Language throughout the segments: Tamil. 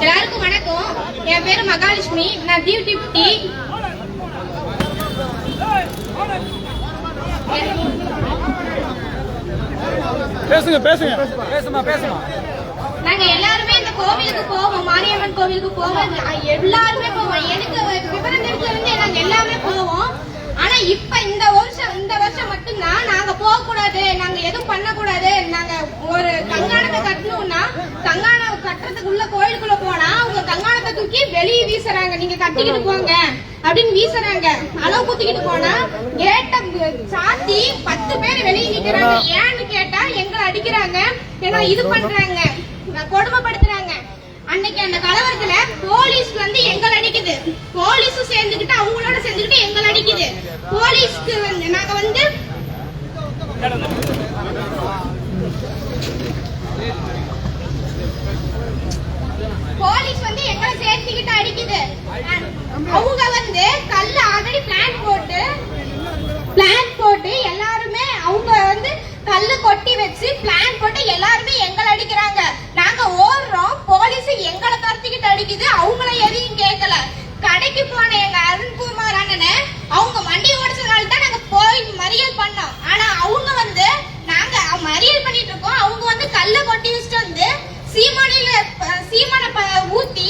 எல்லாருக்கும் வணக்கம். என் பேரு மகாலட்சுமி. நான் தீவ் டிப்டி. பேசுங்க பேசுங்க பேசுமா பேசுமா. நாங்க எல்லாருமே இந்த கோவிலுக்கு போவோம், மாரியம்மன் கோவிலுக்கு போவோம், எல்லாருமே போவோம். எனக்கு விவரம் தெரிஞ்சு நாங்க எல்லாமே போவோம். ஆனா இப்ப இந்த வருஷம் மட்டும்தான் நாங்க போக கூடாது, நாங்க எதுவும் பண்ண கூடாது, நாங்க ஒரு கங்காணத்தை கட்டணும்னா கங்காணம் கட்டுறதுக்குள்ள கோயிலுக்குள்ள போனா அவங்க கங்காணத்தை தூக்கி வெளியே வீசுறாங்க. நீங்க கட்டிக்கிட்டு போங்க அப்படின்னு வீசுறாங்க. அளவு குத்திக்கிட்டு போனா கேட்ட சாத்தி 10 பேர் வெளியே நிக்கிறாங்க. ஏன்னு கேட்டா எங்களை அடிக்கிறாங்க, ஏன்னா இது பண்றாங்க, கொடுமைப்படுத்துறாங்க. அன்னைக்கு அந்த கலவரத்துல போலீஸ் வந்து எங்களை அடிக்குது, போலீஸும் சேர்ந்துக்கிட்டு அவங்களோட சேர்ந்துக்கிட்டு எங்களை அடிக்குது. போலீஸ்க்கு வந்து நாங்க வந்து போலீஸ் வந்து எங்களை சேர்த்துக்கிட்டு அடிக்குது. அவங்க வந்து கல்ல ஆல்ரெடி பிளான் போட்டு எல்லாருமே அவங்க வந்து கல்லு கொட்டி வச்சு பிளான் போட்டு எல்லாருமே எங்களை அடிக்கிறாங்க. நாங்க ஓடுறோம், போலீஸ் எங்களை துரத்திக்கிட்டு அடிக்குது. அவங்கள எதையும் கேட்கல. கடைக்கு போன எங்க அருண்குமார் அண்ணனை அவங்க வண்டி ஓடிச்சதுனால தான் நாங்க போய் மறியல் பண்ணோம். ஆனா அவங்க வந்து நாங்க மறியல் பண்ணிட்டு இருக்கோம், அவங்க வந்து கல்ல கொட்டி வச்சுட்டு வந்து சீமான ஊத்தி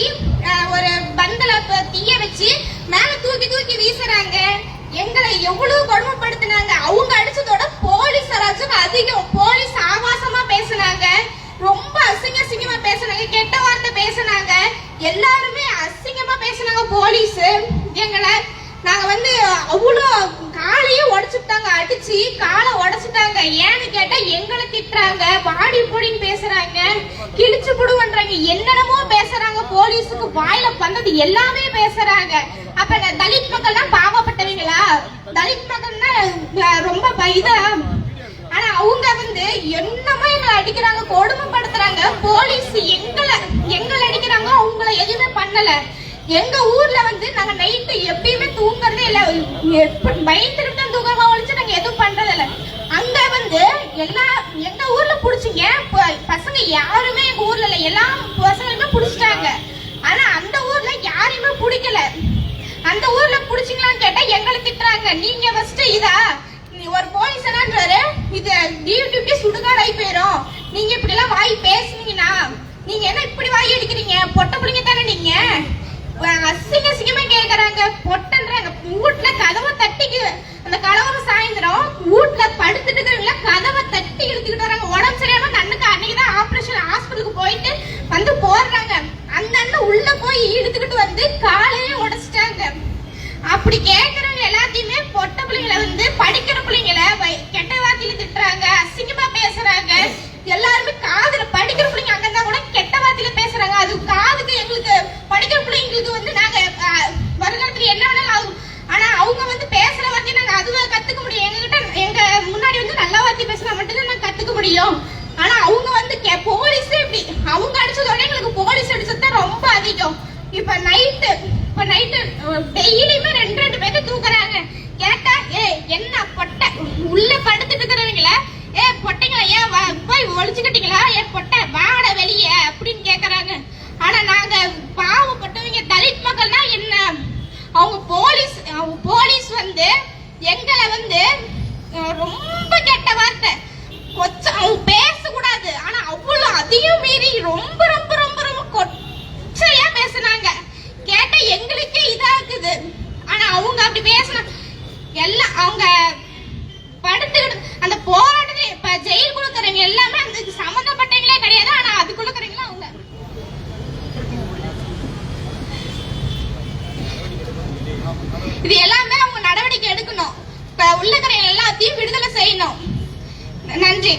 ஒரு பந்தல தீய வச்சு மேல தூக்கி தூக்கி வீசுறாங்க. எங்களை எவ்வளவு கொடுமைப்படுத்தினாங்க. அவங்க அடிச்சதோட போலீஸ் அதிகம். போலீஸ் ஆபாசமா பேசினாங்க, ரொம்ப அசிங்கமா பேசினாங்க, கெட்ட வார்த்தை பேசினாங்க, எல்லாருமே அசிங்கமா பேசினாங்க. போலீஸ் எங்களை நாங்க வந்து அவ்வளோ காலையும் உடைச்சுட்டாங்க, அடிச்சு காலை உடைச்சுட்டாங்க. ஏன்னு கேட்டா எங்களை திட்டுறாங்க, பாடி பொடின்னு பேசுறாங்க, கிழிச்சு புடுவன்றாங்க, என்னென்னமோ பேசுறாங்க. போலீஸுக்கு வாயில வந்தது எல்லாமே பேசுறாங்க. அப்ப தலித் மக்கள் தான் பாவப்பட்டவங்களா? தலித் மக்கள்னா ரொம்ப இதா? ஆனா அவங்க வந்து என்னமோ எங்களை அடிக்கிறாங்க, கொடுமைப்படுத்துறாங்க. போலீஸ் எங்களை அடிக்கிறாங்க, அவங்கள எதுவுமே பண்ணல. எங்க ஊர்ல வந்து நாங்க நைட்டு எப்பயுமே தூங்குறதே இல்ல, பயந்துட்டு தான் தூங்குறோமா ஒழிச்சு நாங்க எதுவும் பண்றது இல்ல. அங்க வந்து எங்க ஊர்ல புடிச்சிங்க பசங்க யாருமே எங்க ஊர்ல இல்ல, எல்லா பசங்களுமே புடிச்சிட்டாங்க. ஆனா அந்த ஊர்ல யாரையுமே பிடிக்கல. அந்த ஊர்ல புடிச்சிங்களான்னு கேட்டா எங்களை திட்டுறாங்க. நீங்க ஃபர்ஸ்ட் இதா ஒரு போலீஸ் என்னன்றாரு, இது டியூட்டி சுடுகாடாகி போயிடும், நீங்க இப்படி எல்லாம் வாய் பேசுனீங்கன்னா நீங்க என்ன இப்படி வாய் அடிக்கிறீங்க, பொட்ட பிள்ளைங்க தானே நீங்க, அசிங்கமா கேக்குறாங்க, பொட்டன்றாங்க. வீட்டுல கதவை தட்டிக்கு அந்த கலவரம் சாயந்தரம் வீட்டுல படுத்துட்டு இருக்கிறவங்கள கதவை தட்டி இழுத்துக்கிட்டு வராங்க. உடம்பு சரியாம கண்ணுக்கு அன்னைக்குதான் ஆபரேஷன் ஹாஸ்பிட்டலுக்கு போயிட்டு வந்து போடுறாங்க. அந்த அண்ணன் உள்ள போய் இழுத்துக்கிட்டு வந்து காலையே உடைச்சிட்டாங்க. அப்படி கேக்குறவங்க எல்லாத்தையுமே பொட்ட பிள்ளைங்களை வந்து படிக்கிற பிள்ளைங்களை கெட்ட வார்த்தையில திட்டுறாங்க, அசிங்கமா பேசுறாங்க. எல்லாருமே காதுல படிக்கிற பிள்ளைங்க அங்க இருந்தா கூட கெட்ட வார்த்தையில பேசுறாங்க. அது காதுக்கு எங்களுக்கு படிக்கிற பிள்ளைங்களுக்கு வந்து நாங்க வருங்காலத்துல என்ன வேணாலும் ஆகும். ஆனா அவங்க வந்து பேசுற வார்த்தையை நாங்க அதுவா கத்துக்க முடியும். எங்க முன்னாடி வந்து நல்ல வார்த்தை பேசினா மட்டும்தான் நாங்க கத்துக்க முடியும். ஆனா அவங்க வந்து போலீஸ் இப்படி அவங்க அடிச்சதோட எங்களுக்கு போலீஸ் அடிச்சதுதான் ரொம்ப அதிகம். இப்ப நைட்டு டெய்லியுமே 2 பேருக்கு தூக்குறாங்க. கேட்டா என்ன பொட்டை உள்ள படுத்துட்டு இருக்கிறவங்கள பொட்டைங்களா ஏன் போய் ஒழிச்சுக்கிட்டீங்களா, பொட்டை வாட வெளிய அப்படின்னு கேக்குறாங்க. ஆனா நாங்க பாவப்பட்டவங்க தலித் மக்கள்னா என்ன, அவங்க போலீஸ் வந்து எங்களை வந்து ரொம்ப கெட்ட வார்த்தை அவங்க பேசக்கூடாது. ஆனா அவ்வளவு அதையும் மீறி ரொம்ப ரொம்ப ரொம்ப ரொம்ப கொச்சையா பேசினாங்க. கேட்டா எங்களுக்கே இதாக்குது. ஆனா அவங்க அப்படி பேசினா எல்லாம் அவங்க படுத்துக்கிட்டு அந்த போராட்டத்தை இப்ப ஜெயில் குழுக்கிறவங்க எல்லாமே அதுக்கு சம்பந்தப்பட்டவங்களே கிடையாது. ஆனா அதுக்குள்ளக்கிறவங்களா அவங்க இது எல்லாமே அவங்க நடவடிக்கை எடுக்கணும். இப்ப உள்ளக்கிறவங்க எல்லாத்தையும் விடுதலை செய்யணும். நன்றி.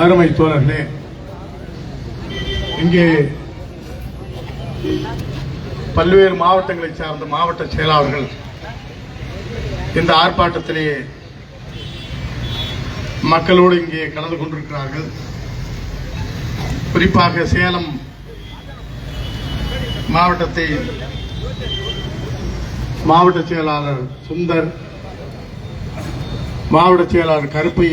அருமை தோழர்களே, இங்கே பல்வேறு மாவட்டங்களை சார்ந்த மாவட்ட செயலாளர்கள் இந்த ஆர்ப்பாட்டத்திலே மக்களோடு இங்கே கலந்து கொண்டிருக்கிறார்கள். குறிப்பாக சேலம் மாவட்டத்தை மாவட்ட செயலாளர் சுந்தர், மாவட்ட செயலாளர் கருப்பையா,